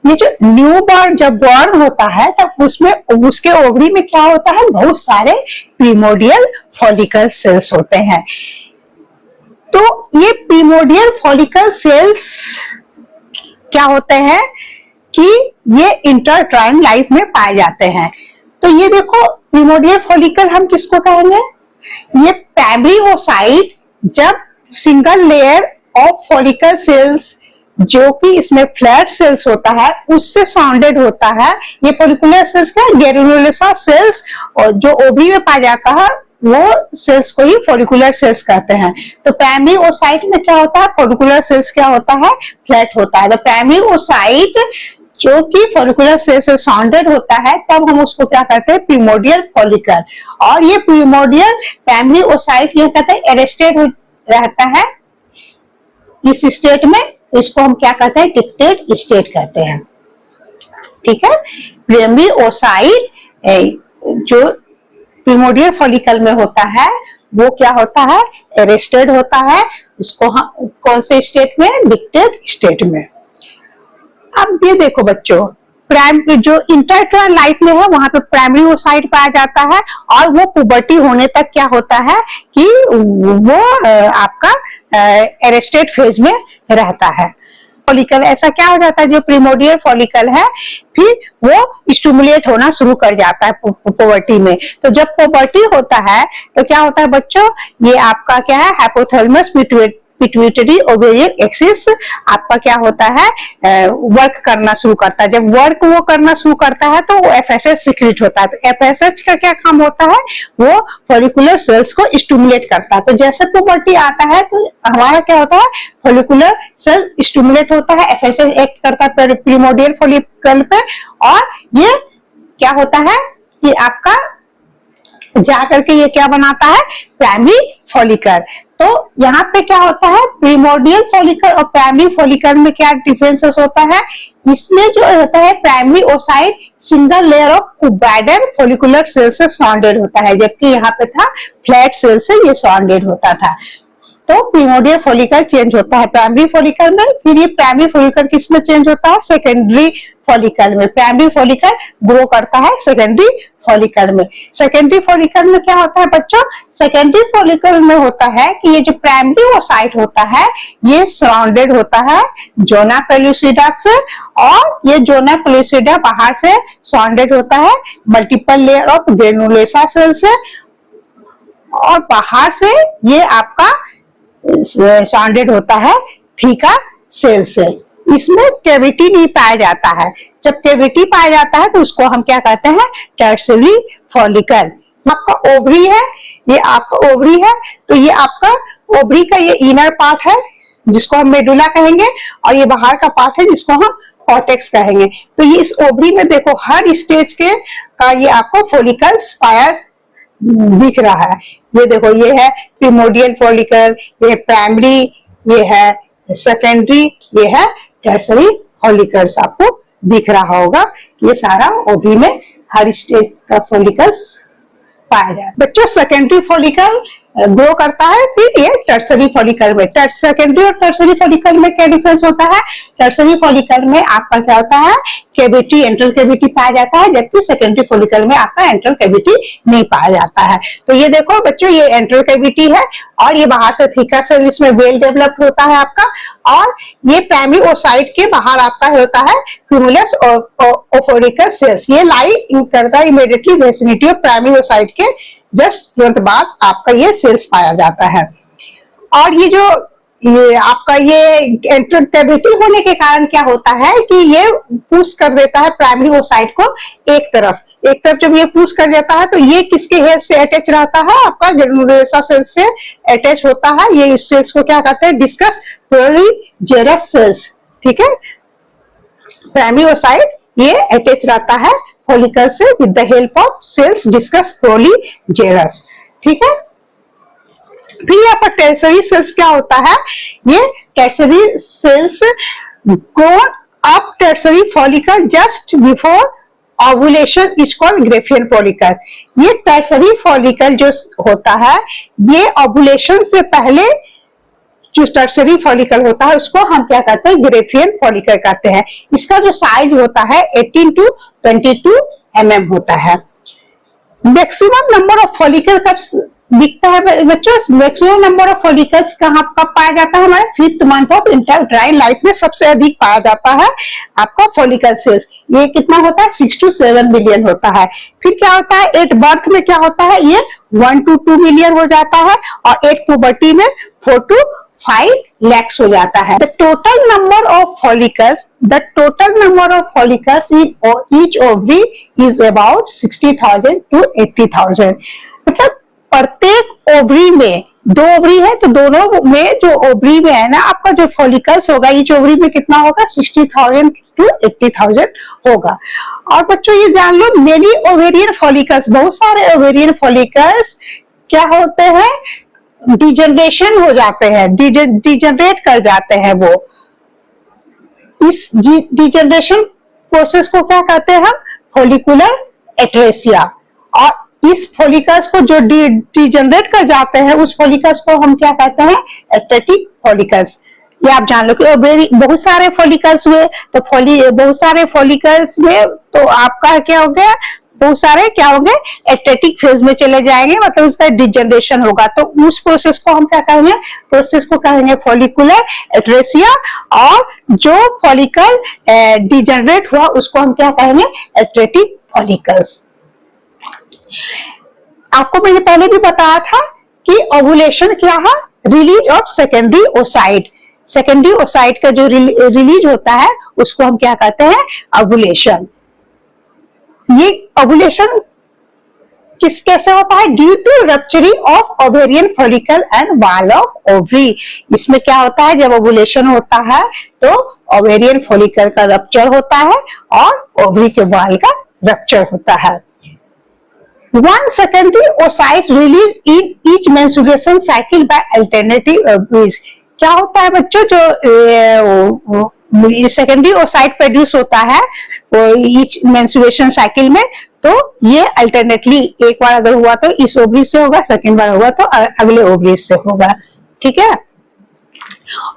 ये जो new born जब बॉर्न होता है तब उसमें उसके ओवरी में क्या होता है, बहुत सारे प्रिमोडियल फॉलिकल सेल्स होते हैं। तो ये प्रिमोडियल फॉलिकल सेल्स क्या होते हैं कि ये इंटरट्राइन लाइफ में पाए जाते हैं। तो ये देखो प्रिमोडियल फॉलिकल हम किसको कहेंगे, ये प्राइमरी ओसाइट जब single layer of follicle sales जो कि इसमें फ्लैट सेल्स होता है उससे सराउंडेड होता है। ये फॉलिकुलर सेल्स का ग्रेनुलोसा सेल्स और जो ओवरी में पाया जाता है वो सेल्स को ही फॉलिकुलर सेल्स कहते हैं। तो प्राइमरी ओसाइट में क्या होता है, फॉलिकुलर सेल्स क्या होता है, फ्लैट होता है। तो प्राइमरी ओसाइट जो कि फॉलिकुलर सेल से सराउंडेड होता है तब हम उसको क्या कहते हैं, प्रिमोडियल फॉलिकल। और ये प्रिमोडियल प्राइमरी ओसाइट ये कहते हैं अरेस्टेड रहता है इस स्टेट में, तो इसको हम क्या कहते हैं, डिक्टेड स्टेट कहते हैं। ठीक है, प्राइमरी ओसाइट जो प्रिमोडियल फॉलिकल में होता है वो क्या होता है, अरेस्टेड होता है। इसको हम कौन से स्टेट में, डिक्टेड स्टेट में। अब ये देखो बच्चों, जो इंटरट्राइन लाइफ में है वहां पे प्राइमरी ओसाइट पाया जाता है और वो पुबर्टी होने तक क्या होता है कि वो आपका अरेस्टेड फेज में रहता है। फॉलिकल ऐसा क्या हो जाता है, जो प्रिमोडियल फॉलिकल है फिर वो स्टिमुलेट होना शुरू कर जाता है पुबर्टी में। तो जब पुबर्टी होता है तो क्या होता है बच्चों, ये आपका क्या है, हाइपोथैलेमस पिट्यूटरी ओवेरियन एक्सिस आपका क्या होता है, वर्क करना शुरू करता है। जब वर्क वो करना शुरू करता है तो वो एफएसएच सीक्रेट होता है। तो एफएसएच का क्या काम होता है, वो फॉलिकुलर सेल्स को स्टिमुलेट करता है। तो जैसे पुबर्टी आता है तो हमारा क्या होता है, फॉलिकुलर सेल स्टिमुलेट होता है, एफएसएच एक्ट करता है प्रिमोडियल फॉलिकल पे और ये क्या होता है कि आपका जाकर के ये क्या बनाता है, प्राइमरी फॉलिकल। तो यहाँ पे क्या होता है, प्रिमोडियल फॉलिकल और प्राइमरी फॉलिकल में क्या डिफरेंसेस होता है, इसमें जो होता है primary oocyte single layer of cuboidal follicular cell से सराउंडेड होता है, जबकि यहाँ पे था फ्लैट सेल से ये सराउंडेड होता था। तो प्रिमोडियल फॉलिकल चेंज होता है प्राइमरी फॉलिकल में, फिर ये प्राइमरी फॉलिकल किस में चेंज होता है, सेकेंडरी फॉलिकल में। प्राइमरी फॉलिकल ग्रो करता है सेकेंडरी फॉलिकल में। सेकेंडरी फॉलिकल में क्या होता है बच्चों, सेकेंडरी फॉलिकल में होता है कि ये जो प्राइमरी ओसाइट होता है ये सराउंडेड होता है जोना पेलुसिडा से, और ये जोना पेलुसिडा बाहर से सराउंडेड होता है multiple layer of granulosa cell से, और बाहर से ये आपका सराउंडेड होता है थीका सेल से। इसमें कैविटी नहीं पाया जाता है। जब कैविटी पाया जाता है तो उसको हम क्या कहते हैं, टर्शियरी फॉलिकल। आपका ओवरी है, ये आपका ओवरी है, तो ये आपका ओवरी का ये इनर पार्ट है जिसको हम मेडुला कहेंगे, और ये बाहर का पार्ट है जिसको हम कॉर्टेक्स कहेंगे। तो ये इस ओवरी में देखो हर स्टेज के का ये आपको फॉलिकल्स पाया दिख रहा है। ये देखो, ये है प्रिमोडियल फॉलिकल, ये प्राइमरी, ये है सेकेंडरी, ये है टर्शियरी फॉलिकल्स। आपको दिख रहा होगा ये सारा ओवरी में हर स्टेज का फॉलिकल्स पाया जाए। बच्चों सेकेंडरी फॉलिकल ग्रो करता है फिर ये टर्शियरी फॉलिकल में। सेकेंडरी और टर्शियरी फॉलिकल में क्या डिफरेंस होता है, टर्शियरी फॉलिकल में आपका क्या होता है, कैविटी, एंट्रल कैविटी पाया जाता है, जबकि सेकेंडरी फॉलिकल में आपका एंट्रल कैविटी नहीं पाया जाता है। तो ये देखो बच्चों, ये एंट्रल कैविटी है और ये बाहर से थीका सेल इसमें वेल डेवलप्ड होता है आपका, और ये प्राइमरी ओसाइट के बाहर आपका होता है क्यूमुलस ओफोरिकल सेल्स। ये लाई करता है immediately vicinity of primary oocyte के जस्ट तुरंत बाद आपका ये सेल्स पाया जाता है। और ये आपका ये एंट्रल कैविटी होने के कारण क्या होता है कि ये पुश कर देता है प्राइमरी ओसाइट को एक तरफ जब ये पुश कर देता है तो ये किसके हेल्प से अटैच रहता है, आपका ग्रेनुलोसा सेल से अटैच होता है। ये इस सेल्स को क्या कहते हैं, डिस्कस प्रोलीजेरस सेल्स। ठीक है, प्राइमरी ओसाइट ये अटैच रहता है फॉलिकल से with the help of cells discus proligerus. ठीक है, फिर यहाँ पर टर्शियरी सेल्स क्या होता है, ये tertiary cells go up tertiary follicle just before ovulation is called Graafian follicle. ये टर्शियरी फॉलिकल जो होता है ये ओवुलेशन से पहले जो टर्सरी फॉलिकल होता है उसको हम क्या कहते हैं, ग्रेफियन फॉलिकल कहते हैं। इसका जो साइज होता है 18 to 22 mm होता है। मैक्सिमम नंबर ऑफ फॉलिकल कब दिखता है बच्चों? मैक्सिमम नंबर ऑफ फॉलिकल्स कहाँ कब पाया जाता है? हमारे 5th month of intrauterine life में सबसे अधिक पाया जाता है आपका फॉलिकल सेल्स। ये कितना होता है? 6 to 7 मिलियन होता है। फिर क्या होता है, एट बर्थ में क्या होता है, ये 1 to 2 मिलियन हो जाता है, और एट पुबर्टी में 4 to 5 lakhs हो जाता है। The total number of follicles in each ovary is about 60,000 to 80,000। मतलब प्रत्येक ओवरी में, दो ओवरी है तो दोनों में जो ओवरी में है ना आपका जो फॉलिकल्स होगा, ईच ओवरी में कितना होगा? 60,000 to 80,000 होगा। और बच्चों ये जान लो, मेनी ओवेरियन फॉलिकल्स, बहुत सारे ओवेरियन फॉलिकल्स क्या होते हैं? डिजनरेशन हो जाते हैं, डिजनरेट कर जाते हैं वो। इस डिजनरेशन प्रोसेस को क्या कहते हैं हम? Follicular atresia. और इस फॉलिकल्स को जो डिजनरेट कर जाते हैं उस फॉलिकल्स को हम क्या कहते हैं? Atretic follicles. ये आप जान लो कि बहुत सारे फॉलिकल्स हुए तो बहुत सारे फॉलिकल्स में तो आपका क्या हो गया? बहुत सारे क्या होंगे? एट्रेटिक फेज में चले जाएंगे, मतलब उसका डिजनरेशन होगा। तो उस प्रोसेस को हम क्या कहेंगे? प्रोसेस को कहेंगे फॉलिकुलर एट्रेसिया। और जो फॉलिकल डिजनरेट हुआ उसको हम क्या कहेंगे? Atretic follicles. आपको मैंने पहले भी बताया था कि ओवुलेशन क्या है? Release of secondary oocyte. Secondary oocyte का जो रिलीज होता है उसको हम क्या कहते हैं? ओवुलेशन। ये ओवुलेशन कैसे होता है? Due to rupturing of ovarian follicle and wall of ovary. इसमें क्या होता है? जब ओवुलेशन होता है तो ओवेरियन फॉलिकल का रप्चर होता है और ओवरी के वॉल का रप्चर होता है। One secondary oocyte release in each menstruation cycle by alternative ovaries। क्या होता है बच्चों? जो सेकेंडरी ओसाइट प्रोड्यूस होता है ईच मेंस्ट्रुएशन साइकिल में, तो ये अल्टरनेटली एक बार अगर हुआ तो इस ओवरी से होगा, सेकेंड बार हुआ तो अगले ओवरी से होगा। ठीक है।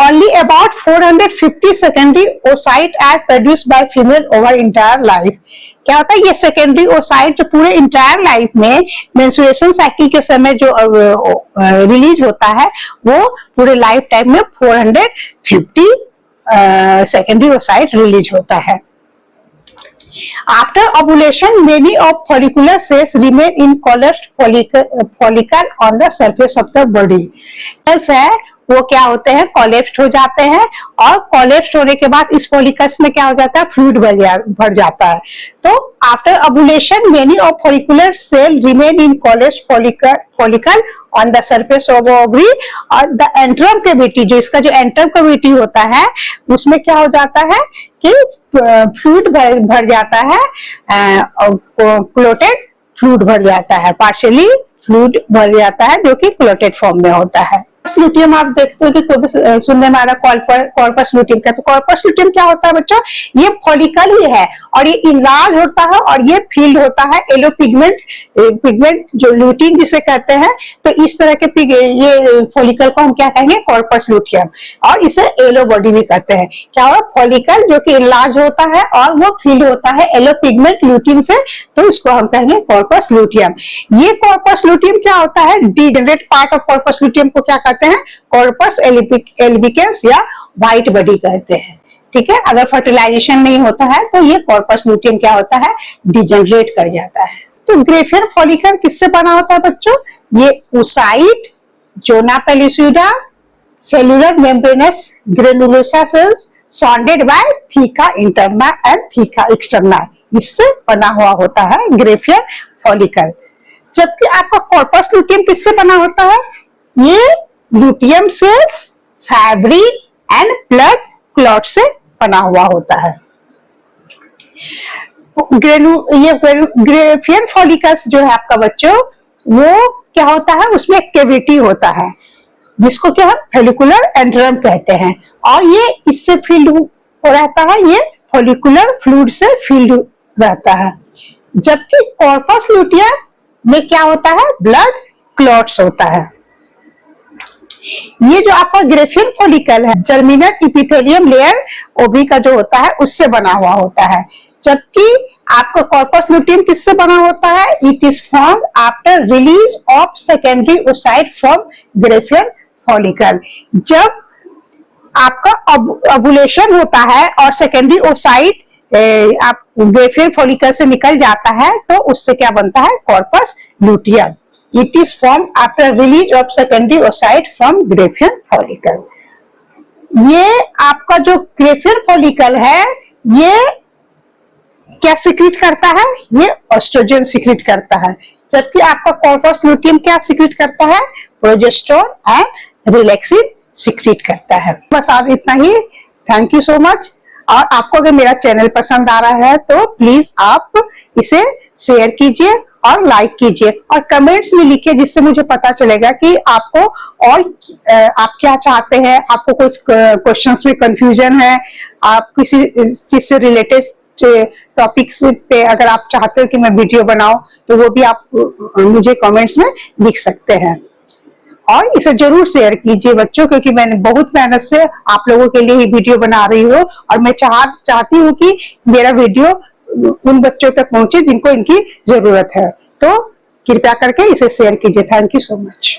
Only about 450 secondary oocyte are produced by female over entire life। क्या होता है? ये सेकेंडरी ओसाइट जो पूरे इंटायर लाइफ में मेंस्ट्रुएशन साइकिल के समय जो रिलीज होता है वो पूरे लाइफ टाइम में 450 सेकेंडरी ओसाइट रिलीज होता है। After ovulation, many of follicular cells remain in collapsed follicle on the surface of the body। ऐसा है वो क्या होते हैं? कोलेप्स्ड हो जाते हैं, और कोलेप्स्ड होने के बाद इस फॉलिकल्स में क्या हो जाता है? फ्लूइड भर जाता है। तो after ovulation many of follicular cell remain in collapsed follicle on the surface of ovary. और द एंट्रम कैविटी, जो इसका जो एंट्रम कैविटी होता है उसमें क्या हो जाता है कि फ्लूइड भर जाता है, क्लोटेड फ्लूइड भर जाता है, पार्शियली फ्लूइड भर जाता है जो कि क्लोटेड फॉर्म में होता है। लुटियम आप देखते हो कि सुनने में आ रहा कॉर्पस लुटियम का। तो कॉर्पस लुटियम क्या होता है बच्चों? ये फॉलिकल ही है और ये इनलार्ज होता है और ये फील्ड होता है येलो पिगमेंट जो लुटियम जिसे कहते हैं। तो इस तरह के ये फॉलिकल को हम क्या कहेंगे? Corpus luteum. और इसे येलो बॉडी भी कहते हैं। क्या होगा? फॉलिकल जो कि इनलार्ज होता है और वो फील्ड होता है येलो पिगमेंट लुटियम से, तो इसको हम कहेंगे कॉर्पस लुटियम। ये कॉर्पस लुटियम क्या होता है? Degenerate part of corpus luteum को क्या कहते हैं? कॉर्पस एल्बिकेंस या व्हाइट बॉडी कहते हैं। ठीक है। अगर फर्टिलाइजेशन नहीं होता है तो ये कॉर्पस लुटियम क्या होता है? डिजेनरेट कर जाता है। तो ग्रेफियन फॉलिकल किससे बना होता है बच्चों? ये oocyte, zona pellucida, cellular membranous granulosa cells surrounded by theca interna and theca externa, इससे बना हुआ होता है ग्रेफियन फॉलिकल। जबकि आपका कॉर्पस लुटियम किससे बना होता है? ये luteum cells, fibrin and blood clot से बना हुआ होता है। ये ग्रेफियन फॉलिकल्स जो है आपका बच्चों, वो क्या होता है? उसमें एक कैविटी होता है जिसको क्या है? फॉलिकुलर एंट्रम कहते हैं, और ये इससे फील्ड हो रहता है, ये फॉलिकुलर फ्लूइड से फील्ड रहता है। जबकि कॉर्पस लुटियम में क्या होता है? ब्लड क्लॉट्स होता है। ये जो आपका ग्रेफियन फॉलिकल है, जर्मिनल इपिथेलियम लेयर ओवरी का जो होता है उससे बना हुआ होता है, जबकि आपका कॉर्पस लुटियम किससे बना होता है? It is formed after release of secondary oocyte from Graafian follicle. जब आपका ओवुलेशन होता है और सेकेंडरी ओसाइट आप ग्रेफियन फॉलिकल से निकल जाता है, तो उससे क्या बनता है? Corpus luteum. It is form after release of secondary oocyte from Graafian follicle. ये आपका जो ग्रेफियन फॉलिकल है, ये क्या सिक्रीट करता है? ये एस्ट्रोजन सिक्रीट करता है, जबकि आपका कॉर्पस लुटियम क्या सिक्रीट करता है? प्रोजेस्टेरोन एंड रिलैक्सिन सिक्रीट करता है। बस आज इतना ही। Thank you so much. और आपको अगर मेरा चैनल पसंद आ रहा है तो प्लीज आप इसे शेयर कीजिए और लाइक कीजिए और कमेंट्स में लिखिए, जिससे मुझे पता चलेगा कि आपको और आप क्या चाहते हैं। आपको कुछ क्वेश्चंस में कंफ्यूजन है, आप किसी चीज से रिलेटेड टॉपिक्स पे अगर आप चाहते हो कि मैं वीडियो बनाऊं, तो वो भी आप मुझे कमेंट्स में लिख सकते हैं। और इसे जरूर शेयर कीजिए बच्चों, क्योंकि मैंने बहुत मेहनत से आप लोगों के लिए ही वीडियो बना रही हूँ और मैं चाहती हूँ कि मेरा वीडियो उन बच्चों तक पहुंचे जिनको इनकी जरूरत है। तो कृपया करके इसे शेयर कीजिए। Thank you so much.